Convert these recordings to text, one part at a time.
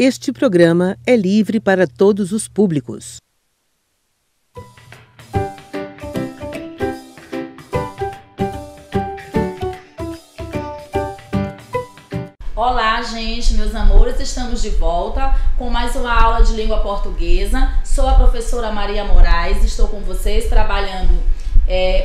Este programa é livre para todos os públicos. Olá, gente, meus amores, estamos de volta com mais uma aula de língua portuguesa. Sou a professora Maria Moraes, estou com vocês trabalhando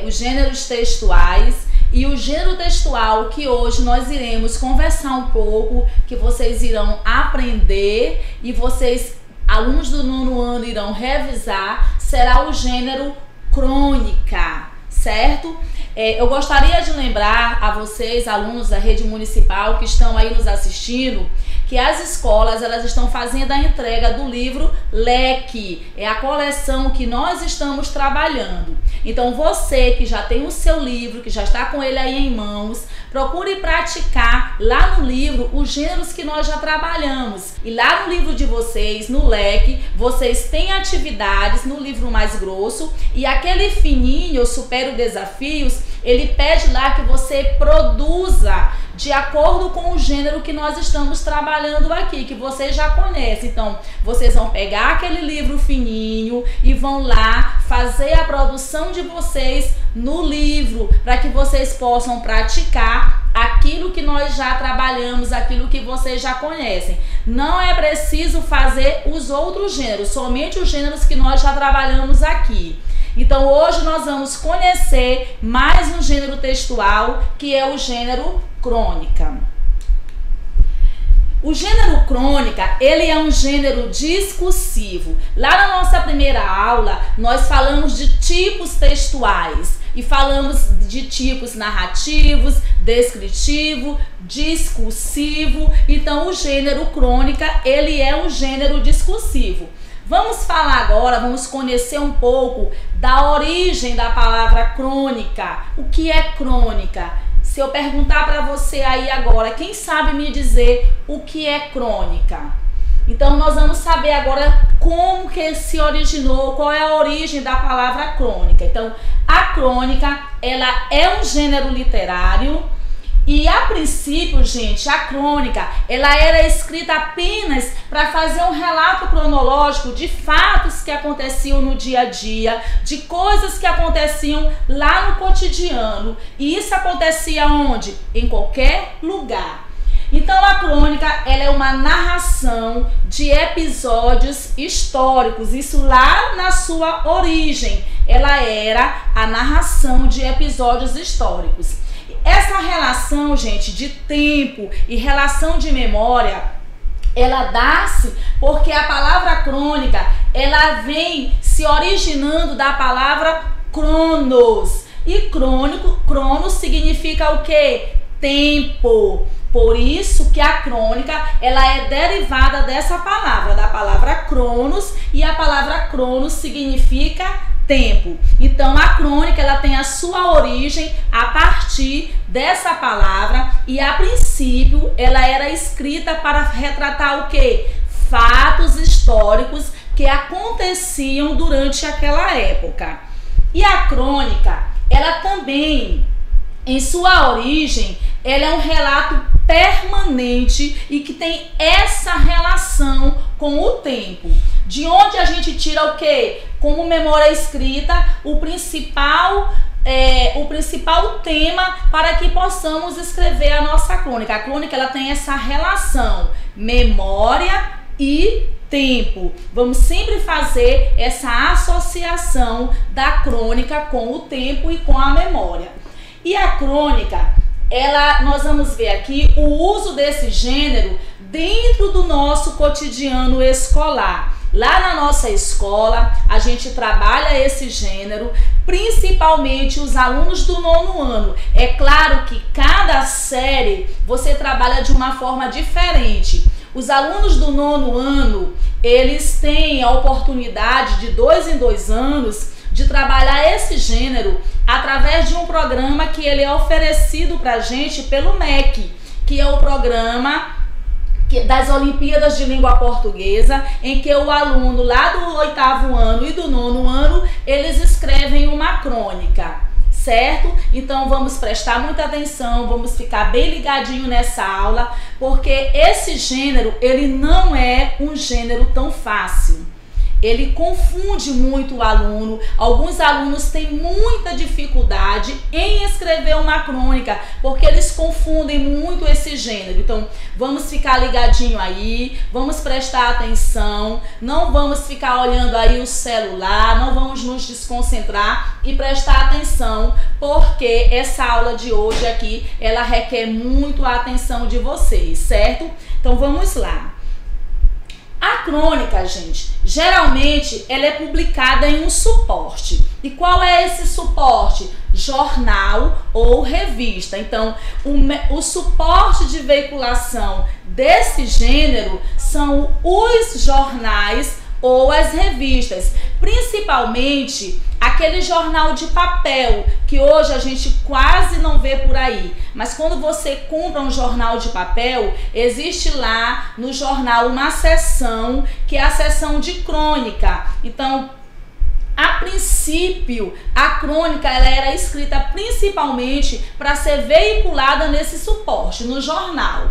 os gêneros textuais. E o gênero textual que hoje nós iremos conversar um pouco, que vocês irão aprender e vocês, alunos do nono ano, irão revisar, será o gênero crônica, certo? Eu gostaria de lembrar a vocês, alunos da rede municipal que estão aí nos assistindo, que as escolas elas estão fazendo a entrega do livro Leque, é a coleção que nós estamos trabalhando. Então você que já tem o seu livro, que já está com ele aí em mãos, procure praticar lá no livro os gêneros que nós já trabalhamos. E lá no livro de vocês, no Leque, vocês têm atividades no livro mais grosso e aquele fininho, Supere os Desafios, ele pede lá que você produza de acordo com o gênero que nós estamos trabalhando aqui, que vocês já conhecem. Então, vocês vão pegar aquele livro fininho e vão lá fazer a produção de vocês no livro, para que vocês possam praticar aquilo que nós já trabalhamos, aquilo que vocês já conhecem. Não é preciso fazer os outros gêneros, somente os gêneros que nós já trabalhamos aqui. Então hoje nós vamos conhecer mais um gênero textual, que é o gênero crônica. O gênero crônica, ele é um gênero discursivo. Lá na nossa primeira aula, nós falamos de tipos textuais e falamos de tipos narrativos, descritivo, discursivo. Então o gênero crônica, ele é um gênero discursivo. Vamos falar agora, vamos conhecer um pouco da origem da palavra crônica. O que é crônica? Se eu perguntar para você aí agora, quem sabe me dizer o que é crônica? Então nós vamos saber agora como que se originou, qual é a origem da palavra crônica. Então a crônica, ela é um gênero literário. E a princípio, gente, a crônica, ela era escrita apenas para fazer um relato cronológico de fatos que aconteciam no dia a dia, de coisas que aconteciam lá no cotidiano. E isso acontecia onde? Em qualquer lugar. Então a crônica, ela é uma narração de episódios históricos, isso lá na sua origem, ela era a narração de episódios históricos. Essa relação, gente, de tempo e relação de memória, ela dá-se porque a palavra crônica, ela vem se originando da palavra cronos. E crônico, cronos significa o quê? Tempo. Por isso que a crônica, ela é derivada dessa palavra, da palavra cronos, e a palavra cronos significa tempo. Então a crônica, ela tem a sua origem a partir dessa palavra e a princípio ela era escrita para retratar o quê? Fatos históricos que aconteciam durante aquela época. E a crônica, ela também, em sua origem, ela é um relato permanente e que tem essa relação com o tempo. De onde a gente tira o quê? Como memória escrita, o principal tema para que possamos escrever a nossa crônica. A crônica, ela tem essa relação memória e tempo. Vamos sempre fazer essa associação da crônica com o tempo e com a memória. E a crônica, nós vamos ver aqui o uso desse gênero dentro do nosso cotidiano escolar. Lá na nossa escola, a gente trabalha esse gênero, principalmente os alunos do nono ano. É claro que cada série você trabalha de uma forma diferente. Os alunos do nono ano, eles têm a oportunidade de 2 em 2 anos de trabalhar esse gênero através de um programa que ele é oferecido para a gente pelo MEC, que é o programa das Olimpíadas de Língua Portuguesa, em que o aluno lá do 8º ano e do 9º ano, eles escrevem uma crônica, certo? Então vamos prestar muita atenção, vamos ficar bem ligadinho nessa aula, porque esse gênero, ele não é um gênero tão fácil. Ele confunde muito o aluno. Alguns alunos têm muita dificuldade em escrever uma crônica, porque eles confundem muito esse gênero. Então, vamos ficar ligadinho aí, vamos prestar atenção, não vamos ficar olhando aí o celular, não vamos nos desconcentrar e prestar atenção, porque essa aula de hoje aqui, ela requer muito a atenção de vocês, certo? Então, vamos lá. A crônica, gente, geralmente ela é publicada em um suporte. E qual é esse suporte? Jornal ou revista. Então, o suporte de veiculação desse gênero são os jornais ou as revistas, principalmente aquele jornal de papel que hoje a gente quase não vê por aí. Mas quando você compra um jornal de papel, existe lá no jornal uma seção que é a seção de crônica. Então, a princípio, a crônica ela era escrita principalmente para ser veiculada nesse suporte, no jornal.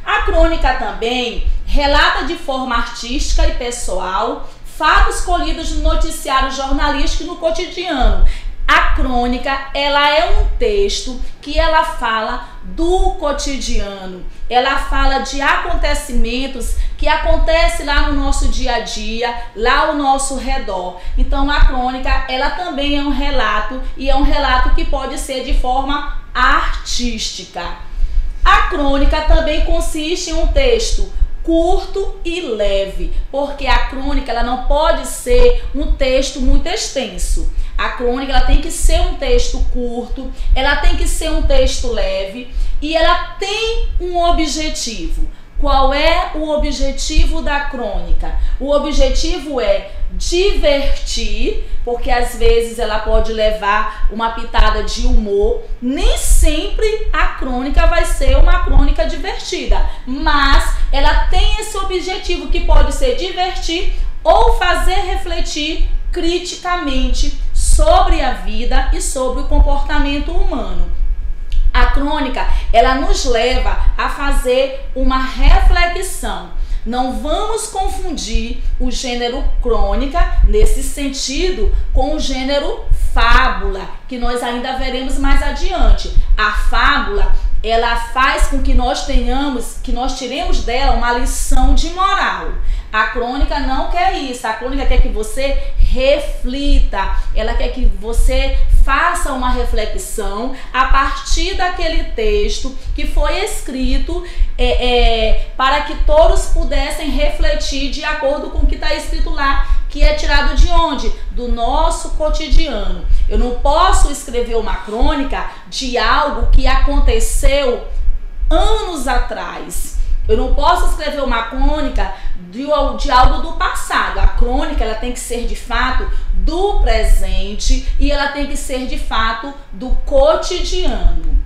A crônica também relata de forma artística e pessoal fatos colhidos no noticiário jornalístico e no cotidiano. A crônica, ela é um texto que ela fala do cotidiano. Ela fala de acontecimentos que acontecem lá no nosso dia a dia, lá ao nosso redor. Então, a crônica, ela também é um relato, e é um relato que pode ser de forma artística. A crônica também consiste em um texto curto e leve, porque a crônica ela não pode ser um texto muito extenso. A crônica ela tem que ser um texto curto, ela tem que ser um texto leve e ela tem um objetivo. Qual é o objetivo da crônica? O objetivo é divertir, porque às vezes ela pode levar uma pitada de humor. Nem sempre a crônica vai ser uma crônica divertida, mas ela tem esse objetivo que pode ser divertir ou fazer refletir criticamente sobre a vida e sobre o comportamento humano. A crônica, ela nos leva a fazer uma reflexão. Não vamos confundir o gênero crônica, nesse sentido, com o gênero fábula, que nós ainda veremos mais adiante. A fábula, ela faz com que nós tiremos dela uma lição de moral. A crônica não quer isso. A crônica quer que você reflita. Ela quer que você faça uma reflexão a partir daquele texto que foi escrito para que todos pudessem refletir de acordo com o que está escrito lá, que é tirado de onde? Do nosso cotidiano. Eu não posso escrever uma crônica de algo que aconteceu anos atrás. Eu não posso escrever uma crônica de algo do passado. A crônica ela tem que ser de fato do presente e ela tem que ser de fato do cotidiano.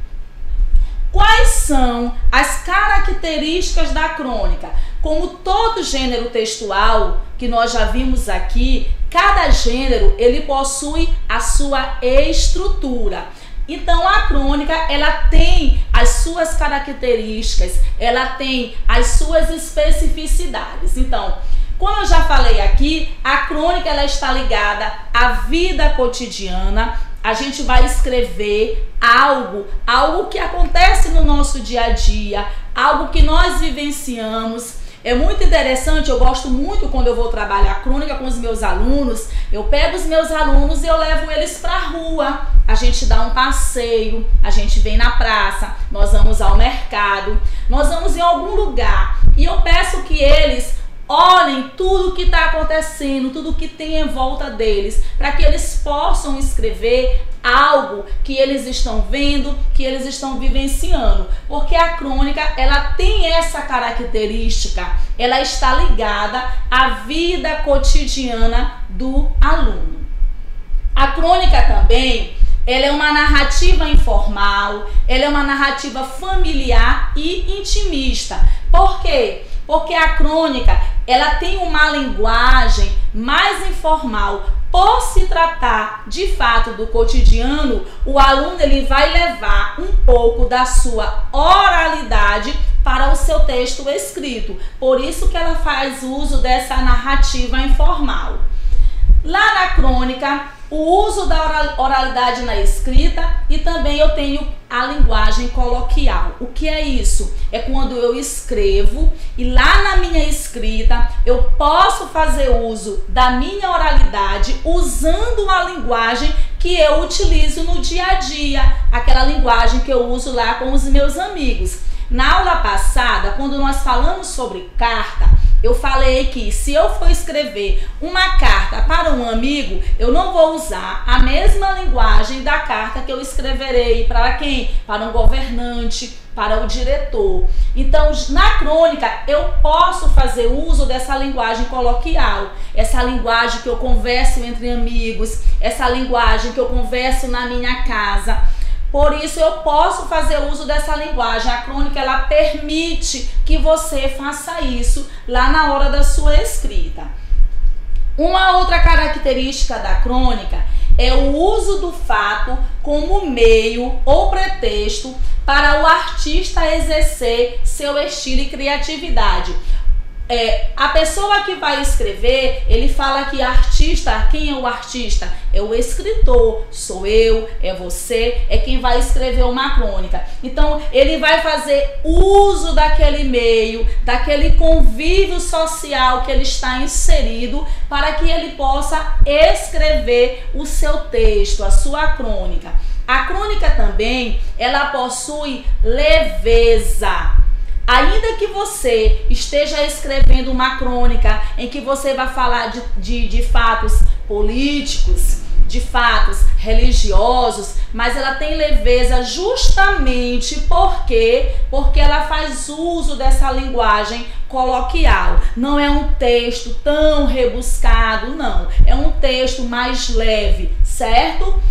Quais são as características da crônica? Como todo gênero textual que nós já vimos aqui, cada gênero ele possui a sua estrutura. Então a crônica ela tem as suas características, ela tem as suas especificidades. Então, como eu já falei aqui, a crônica ela está ligada à vida cotidiana. A gente vai escrever algo que acontece no nosso dia a dia, algo que nós vivenciamos. É muito interessante, eu gosto muito quando eu vou trabalhar crônica com os meus alunos, eu pego os meus alunos e eu levo eles para a rua, a gente dá um passeio, a gente vem na praça, nós vamos ao mercado, nós vamos em algum lugar e eu peço que eles olhem tudo o que está acontecendo, tudo o que tem em volta deles, para que eles possam escrever algo que eles estão vendo, que eles estão vivenciando. Porque a crônica, ela tem essa característica, ela está ligada à vida cotidiana do aluno. A crônica também, ela é uma narrativa informal, ela é uma narrativa familiar e intimista. Por quê? Porque a crônica, ela tem uma linguagem mais informal, por se tratar de fato do cotidiano, o aluno ele vai levar um pouco da sua oralidade para o seu texto escrito. Por isso que ela faz uso dessa narrativa informal. Lá na crônica, o uso da oralidade na escrita, e também eu tenho a linguagem coloquial. O que é isso? É quando eu escrevo e lá na minha escrita eu posso fazer uso da minha oralidade usando a linguagem que eu utilizo no dia a dia, aquela linguagem que eu uso lá com os meus amigos. Na aula passada, quando nós falamos sobre carta, eu falei que se eu for escrever uma carta para um amigo, eu não vou usar a mesma linguagem da carta que eu escreverei para quem? Para um governante, para o diretor. Então, na crônica, eu posso fazer uso dessa linguagem coloquial, essa linguagem que eu converso entre amigos, essa linguagem que eu converso na minha casa. Por isso eu posso fazer uso dessa linguagem. A crônica ela permite que você faça isso lá na hora da sua escrita. Uma outra característica da crônica é o uso do fato como meio ou pretexto para o artista exercer seu estilo e criatividade. A pessoa que vai escrever, ele fala que artista, quem é o artista? É o escritor, sou eu, é você, é quem vai escrever uma crônica. Então, ele vai fazer uso daquele meio, daquele convívio social que ele está inserido, para que ele possa escrever o seu texto, a sua crônica. A crônica também, ela possui leveza. Ainda que você esteja escrevendo uma crônica em que você vai falar de fatos políticos, de fatos religiosos, mas ela tem leveza justamente porque ela faz uso dessa linguagem coloquial. Não é um texto tão rebuscado, não. É um texto mais leve, certo?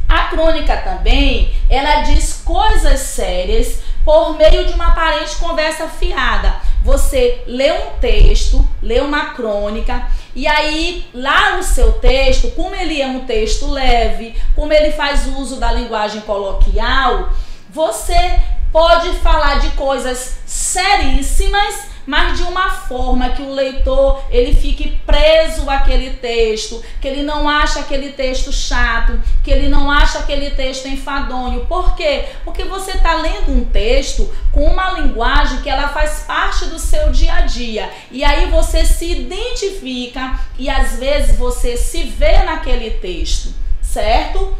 A crônica também, ela diz coisas sérias por meio de uma aparente conversa fiada. Você lê um texto, lê uma crônica, e aí lá no seu texto, como ele é um texto leve, como ele faz uso da linguagem coloquial, você pode falar de coisas seríssimas, mas de uma forma que o leitor ele fique preso àquele texto, que ele não acha aquele texto chato, que ele não acha aquele texto enfadonho. Por quê? Porque você está lendo um texto com uma linguagem que ela faz parte do seu dia a dia. E aí você se identifica e às vezes você se vê naquele texto, certo?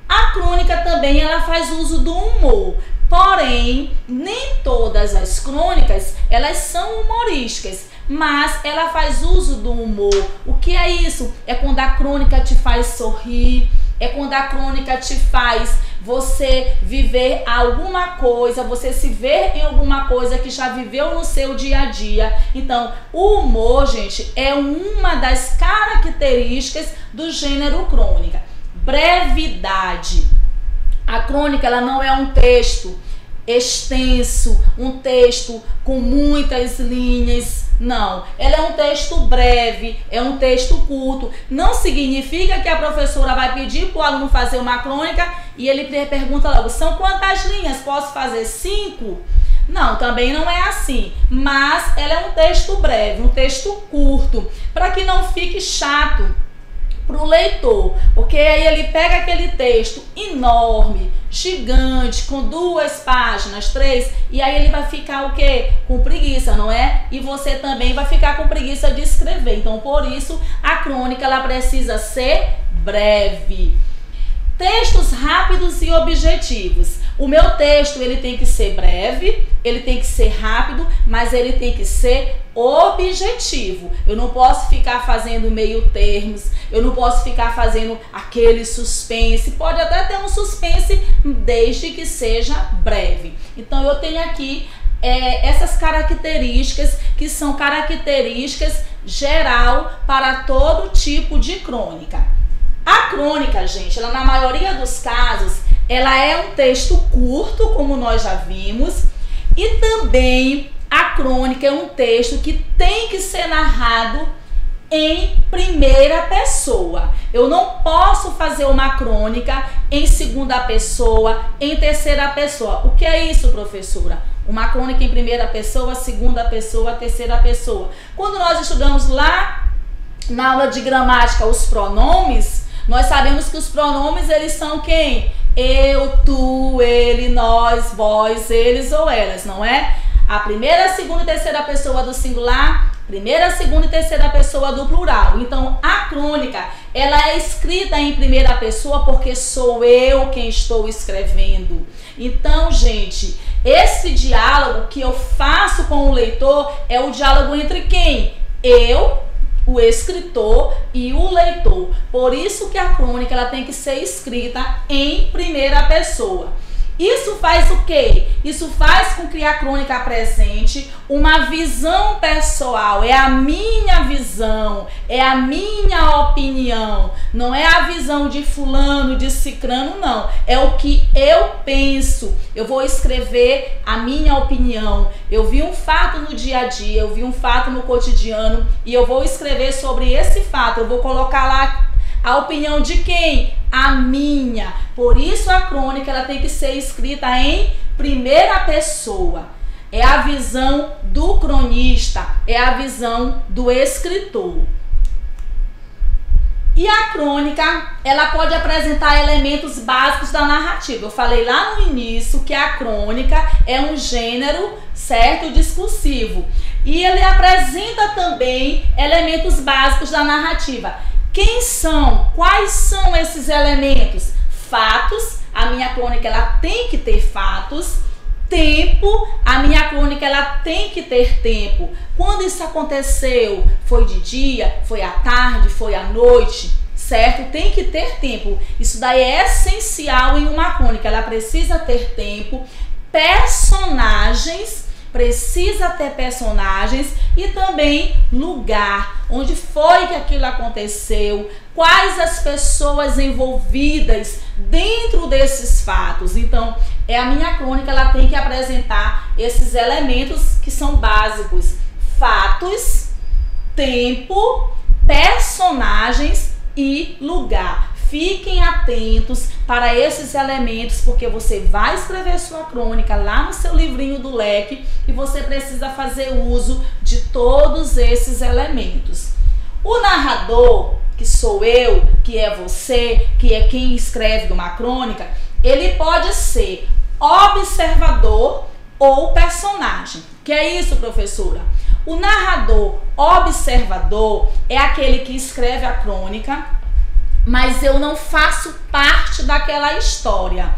A crônica também ela faz uso do humor. Porém, nem todas as crônicas, elas são humorísticas, mas ela faz uso do humor. O que é isso? É quando a crônica te faz sorrir, é quando a crônica te faz você viver alguma coisa, você se ver em alguma coisa que já viveu no seu dia a dia. Então, o humor, gente, é uma das características do gênero crônica. Brevidade. A crônica ela não é um texto extenso, um texto com muitas linhas, não. Ela é um texto breve, é um texto curto. Não significa que a professora vai pedir para o aluno fazer uma crônica e ele pergunta logo, são quantas linhas? Posso fazer 5? Não, também não é assim. Mas ela é um texto breve, um texto curto, para que não fique chato para o leitor, porque aí ele pega aquele texto enorme, gigante, com 2 páginas, 3, e aí ele vai ficar o quê? Com preguiça, não é? E você também vai ficar com preguiça de escrever. Então, por isso, a crônica ela precisa ser breve. Textos rápidos e objetivos. O meu texto ele tem que ser breve, ele tem que ser rápido, mas ele tem que ser objetivo. Eu não posso ficar fazendo meio termos, eu não posso ficar fazendo aquele suspense. Pode até ter um suspense, desde que seja breve. Então eu tenho aqui essas características que são características geral para todo tipo de crônica. A crônica, gente, ela na maioria dos casos, ela é um texto curto, como nós já vimos, e também a crônica é um texto que tem que ser narrado em primeira pessoa. Eu não posso fazer uma crônica em segunda pessoa, em terceira pessoa. O que é isso, professora? Uma crônica em primeira pessoa, segunda pessoa, terceira pessoa. Quando nós estudamos lá na aula de gramática os pronomes, nós sabemos que os pronomes, eles são quem? Eu, tu, ele, nós, vós, eles ou elas, não é? A primeira, segunda e terceira pessoa do singular, primeira, segunda e terceira pessoa do plural. Então, a crônica, ela é escrita em primeira pessoa porque sou eu quem estou escrevendo. Então, gente, esse diálogo que eu faço com o leitor é o diálogo entre quem? Eu, o escritor e o leitor. Por isso que a crônica, ela tem que ser escrita em primeira pessoa. Isso faz o quê? Isso faz com que a crônica apresente uma visão pessoal. É a minha visão, é a minha opinião. Não é a visão de fulano, de cicrano, não. É o que eu penso. Eu vou escrever a minha opinião. Eu vi um fato no dia a dia, eu vi um fato no cotidiano e eu vou escrever sobre esse fato. Eu vou colocar lá a opinião de quem? A minha. Por isso a crônica, ela tem que ser escrita em primeira pessoa. É a visão do cronista, é a visão do escritor. E a crônica, ela pode apresentar elementos básicos da narrativa. Eu falei lá no início que a crônica é um gênero, certo, discursivo. E ele apresenta também elementos básicos da narrativa. Quem são? Quais são esses elementos? Fatos, a minha crônica, ela tem que ter fatos. Tempo, a minha crônica, ela tem que ter tempo. Quando isso aconteceu? Foi de dia? Foi à tarde? Foi à noite? Certo? Tem que ter tempo. Isso daí é essencial em uma crônica. Ela precisa ter tempo. Personagens, precisa ter personagens e também lugar, onde foi que aquilo aconteceu, quais as pessoas envolvidas dentro desses fatos. Então, a minha crônica, ela tem que apresentar esses elementos que são básicos: fatos, tempo, personagens e lugar. Fiquem atentos para esses elementos, porque você vai escrever sua crônica lá no seu livrinho do leque e você precisa fazer uso de todos esses elementos. O narrador, que sou eu, que é você, que é quem escreve uma crônica, ele pode ser observador ou personagem. Que é isso, professora? O narrador observador é aquele que escreve a crônica, mas eu não faço parte daquela história.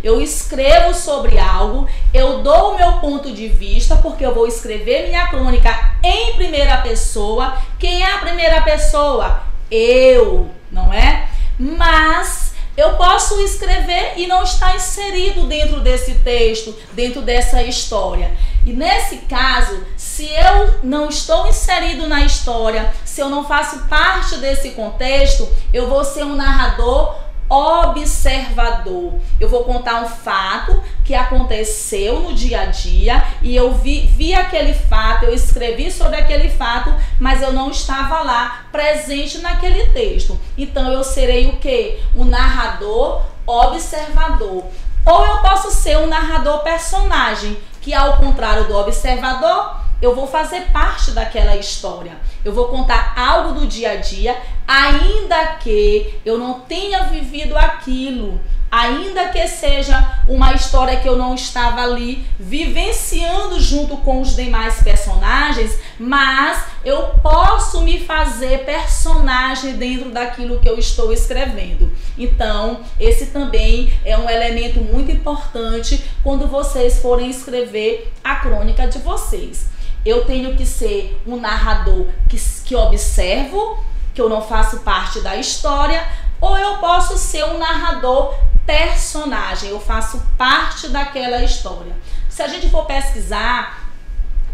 Eu escrevo sobre algo, eu dou o meu ponto de vista, porque eu vou escrever minha crônica em primeira pessoa. Quem é a primeira pessoa? Eu, não é? Mas eu posso escrever e não estar inserido dentro desse texto, dentro dessa história. E nesse caso, se eu não estou inserido na história, se eu não faço parte desse contexto, eu vou ser um narrador observador. Eu vou contar um fato que aconteceu no dia a dia e eu vi aquele fato, eu escrevi sobre aquele fato, mas eu não estava lá presente naquele texto. Então eu serei o quê? Um narrador observador. Ou eu posso ser um narrador personagem, que ao contrário do observador, eu vou fazer parte daquela história. Eu vou contar algo do dia a dia, ainda que eu não tenha vivido aquilo, ainda que seja uma história que eu não estava ali vivenciando junto com os demais personagens, mas eu posso me fazer personagem dentro daquilo que eu estou escrevendo. Então, esse também é um elemento muito importante quando vocês forem escrever a crônica de vocês. Eu tenho que ser um narrador que observo, que eu não faço parte da história, ou eu posso ser um narrador personagem, eu faço parte daquela história. Se a gente for pesquisar,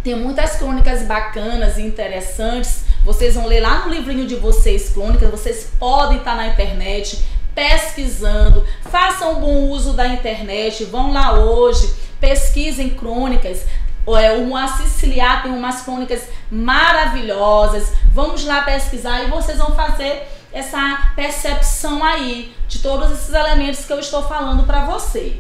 tem muitas crônicas bacanas e interessantes. Vocês vão ler lá no livrinho de vocês crônicas, vocês podem estar na internet pesquisando, façam bom uso da internet, vão lá hoje, pesquisem crônicas. O Moacir Ciliar tem umas crônicas maravilhosas. Vamos lá pesquisar e vocês vão fazer essa percepção aí de todos esses elementos que eu estou falando para você.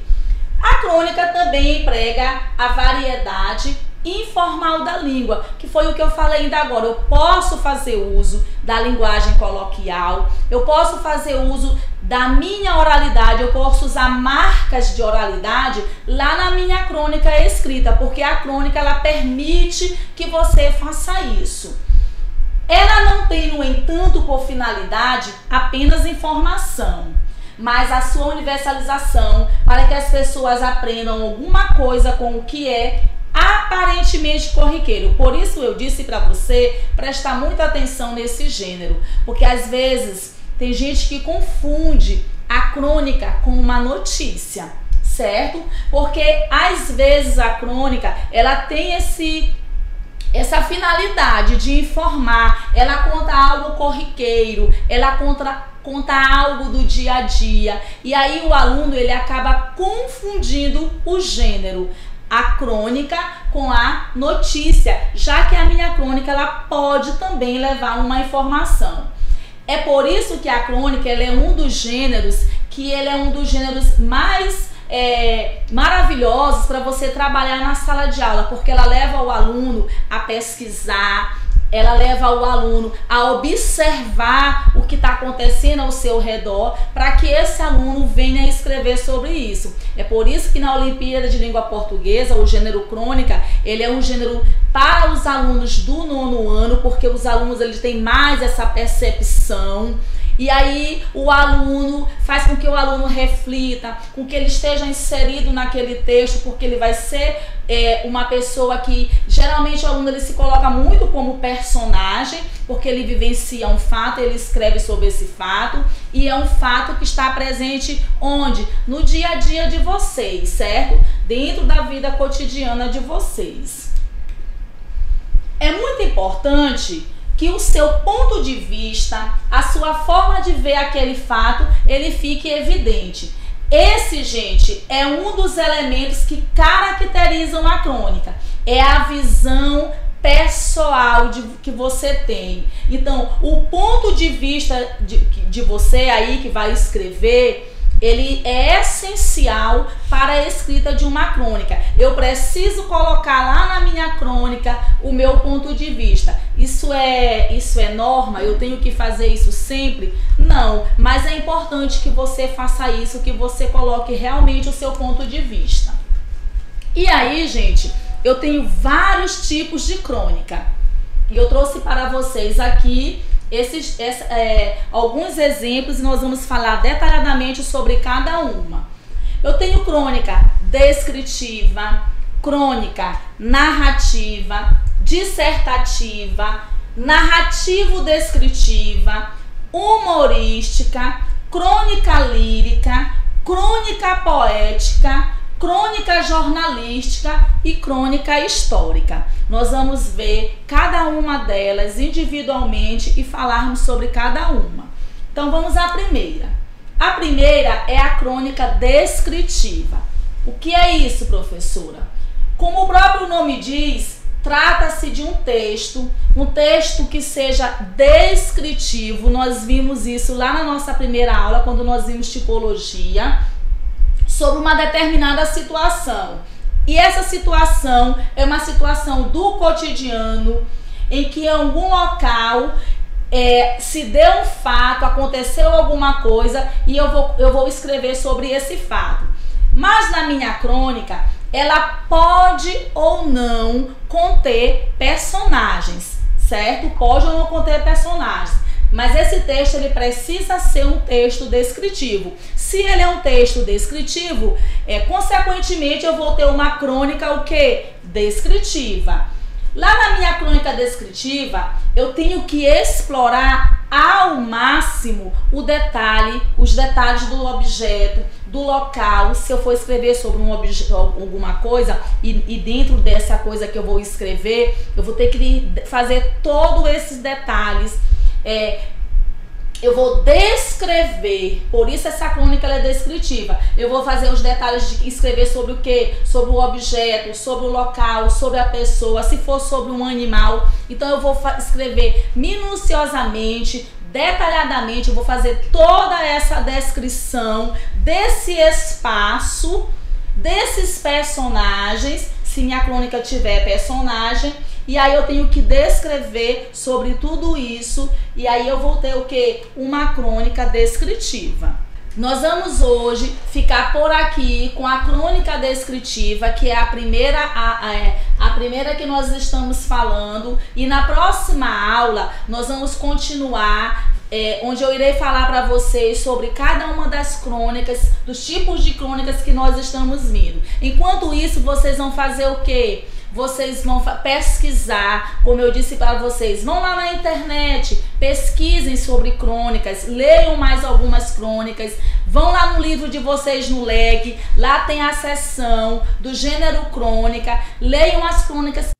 A crônica também emprega a variedade informal da língua, que foi o que eu falei ainda agora. Eu posso fazer uso da linguagem coloquial, eu posso fazer uso da minha oralidade, eu posso usar marcas de oralidade lá na minha crônica escrita, porque a crônica ela permite que você faça isso. Ela não tem, no entanto, por finalidade apenas informação, mas a sua universalização para que as pessoas aprendam alguma coisa com o que é aparentemente corriqueiro. Por isso eu disse para você prestar muita atenção nesse gênero, porque às vezes tem gente que confunde a crônica com uma notícia, certo? Porque às vezes a crônica ela tem essa finalidade de informar, ela conta algo corriqueiro, ela conta algo do dia a dia, e aí o aluno ele acaba confundindo o gênero, a crônica com a notícia, já que a minha crônica ela pode também levar uma informação. É por isso que a crônica ela é um dos gêneros mais maravilhosos para você trabalhar na sala de aula, porque ela leva o aluno a pesquisar, ela leva o aluno a observar o que está acontecendo ao seu redor, para que esse aluno venha escrever sobre isso. É por isso que na Olimpíada de Língua Portuguesa, o gênero crônica, ele é um gênero para os alunos do 9º ano, porque os alunos eles têm mais essa percepção. E aí o aluno faz com que o aluno reflita, com que ele esteja inserido naquele texto, porque ele vai ser uma pessoa que geralmente o aluno ele se coloca muito como personagem, porque ele vivencia um fato, ele escreve sobre esse fato, e é um fato que está presente onde? No dia a dia de vocês, certo? Dentro da vida cotidiana de vocês. É muito importante que o seu ponto de vista, a sua forma de ver aquele fato, ele fique evidente. Esse, gente, é um dos elementos que caracterizam a crônica. É a visão pessoal que você tem. Então, o ponto de vista de você aí que vai escrever, ele é essencial para a escrita de uma crônica. Eu preciso colocar lá na minha crônica o meu ponto de vista. Isso é norma? Eu tenho que fazer isso sempre? Não, mas é importante que você faça isso, que você coloque realmente o seu ponto de vista. E aí, gente, eu tenho vários tipos de crônica. E eu trouxe para vocês aqui alguns exemplos, e nós vamos falar detalhadamente sobre cada uma. Eu tenho crônica descritiva, crônica narrativa, dissertativa, narrativo-descritiva, humorística, crônica lírica, crônica poética, crônica jornalística e crônica histórica. Nós vamos ver cada uma delas individualmente e falarmos sobre cada uma. Então vamos à primeira. A primeira é a crônica descritiva. O que é isso, professora? Como o próprio nome diz, trata-se de um texto que seja descritivo. Nós vimos isso lá na nossa primeira aula, quando nós vimos tipologia, sobre uma determinada situação. E essa situação é uma situação do cotidiano, em que em algum local se deu um fato, aconteceu alguma coisa, e eu vou escrever sobre esse fato. Mas na minha crônica, ela pode ou não conter personagens, certo? Pode ou não conter personagens. Mas esse texto ele precisa ser um texto descritivo. Se ele é um texto descritivo, consequentemente eu vou ter uma crônica o quê? Descritiva. Lá na minha crônica descritiva, eu tenho que explorar ao máximo os detalhes do objeto, do local. Se eu for escrever sobre alguma coisa e dentro dessa coisa que eu vou escrever, eu vou ter que fazer todos esses detalhes. eu vou descrever, por isso essa crônica ela é descritiva. Eu vou fazer os detalhes de escrever sobre o que? Sobre o objeto, sobre o local, sobre a pessoa, se for sobre um animal. Então eu vou escrever minuciosamente, detalhadamente, eu vou fazer toda essa descrição desse espaço, desses personagens, se minha crônica tiver personagem. E aí eu tenho que descrever sobre tudo isso, e aí eu vou ter o que? Uma crônica descritiva. Nós vamos hoje ficar por aqui com a crônica descritiva, que é a primeira que nós estamos falando, e na próxima aula nós vamos continuar, onde eu irei falar para vocês sobre cada uma das crônicas, dos tipos de crônicas que nós estamos vendo. Enquanto isso, vocês vão fazer o quê? Vocês vão pesquisar, como eu disse para vocês, vão lá na internet, pesquisem sobre crônicas, leiam mais algumas crônicas, vão lá no livro de vocês no LEG, lá tem a seção do gênero crônica, leiam as crônicas.